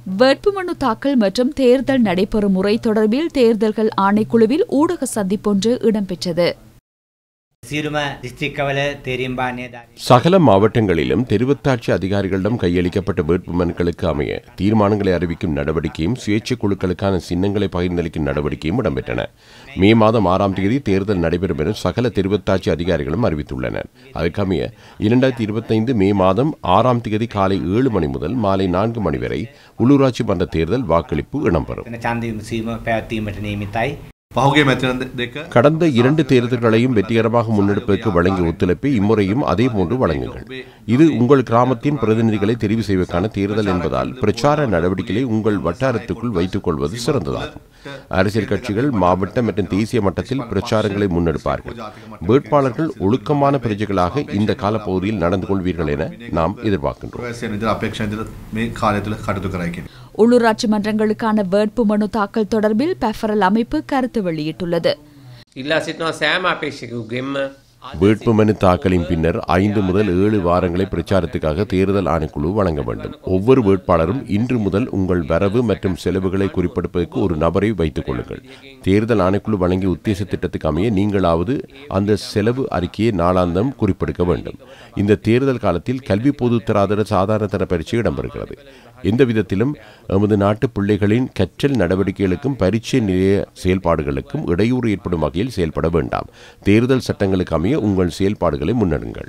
வேட்புமனு தாக்கல் மற்றும் தேர்தல் நடைபெறும் முறை தொடர்பில் தேர்தல்கள் ஆணைக்குழுவில் ஊடக சந்திப்பொன்று இடம்பெற்றது. சகல மாவட்டங்களிலும் தெரிவத்தாட்சி அதிகாரிகளிடம் கையளிக்கப்பட்ட வேட்புமனுக்களுக்கு அமைய தீர்மானங்களை அறிவிக்கும் நடவடிக்கையும் சுயேட்சை குழுக்களுக்கான சின்னங்களை பகிர்ந்தளிக்கும் நடவடிக்கையும் இடம்பெற்றன. மே மாதம் 6ஆம் தேதி தேர்தல் நடைபெறும் என சகல தெரிவத்தாட்சி அதிகாரிகளும் அறிவித்துள்ளனர். அதுக்கமைய 2025 மே மாதம் 6ஆம் தேதி காலை 7 மணி முதல் மாலை 4 மணி வரை உள்ளூராட்சி மன்ற தேர்தல் வாக்களிப்பு இடம்பெறும். கடந்த 2 தேர்தல்களையும் வெற்றிகரமாக முன்னெடுப்பதற்கு வழங்கிய ஒத்துழைப்பை இம்முறையும் அதேபோன்று வழங்குங்கள். இது உங்கள் கிராமத்தின் பிரதிநிதிகளை தெரிவு செய்வதற்கான தேர்தல் என்பதால் பிரச்சார நடவடிக்கைகளை உங்கள் வட்டாரத்துக்குள் வைத்துக் கொள்வது சிறந்ததாகும். அரசியல் கட்சிகள் மாவட்ட மற்றும் தேசிய மட்டத்தில் பிரச்சாரங்களை முன்னெடுப்பார்கள். வேட்பாளர்கள் ஒழுக்கமான பிரஜைகளாக இந்த காலப்பகுதியில் நடந்து கொள்வீர்கள் என நாம் எதிர்பார்க்கின்றோம். உள்ளூராட்சி மன்றங்களுக்கான வேட்புமனு தாக்கல் தொடர்பில் பெஃபரல் அமைப்பு கருத்து வெளியிட்டுள்ளது. வேட்புமனு தாக்கலின் பின்னர் 5 முதல் 7 வாரங்களை பிரச்சாரத்துக்காக தேர்தல் ஆணைக்குழு வழங்க வேண்டும். ஒவ்வொரு வேட்பாளரும் இன்று முதல் உங்கள் வரவு மற்றும் செலவுகளை குறிப்பிடுவதற்கு ஒரு நபரை வைத்துக் கொள்ளுங்கள். தேர்தல் ஆணைக்குழு வழங்கிய உத்தேச திட்டத்துக்கு அமைய நீங்களாவது அந்த செலவு அறிக்கையை நாளாந்தம் குறிப்பிடுக்க வேண்டும். இந்த தேர்தல் காலத்தில் கல்வி பொதுத்தராதர சாதாரண தர பரீட்சை இடம்பெறுகிறது. எந்த விதத்திலும் எமது நாட்டு பிள்ளைகளின் கற்றல் நடவடிக்கைகளுக்கும் பரீட்சை நிலைய செயல்பாடுகளுக்கும் இடையூறு ஏற்படும் வகையில் செயல்பட வேண்டாம். தேர்தல் சட்டங்களுக்கு அமைய உங்கள் செயல்பாடுகளை முன்னெடுங்கள்.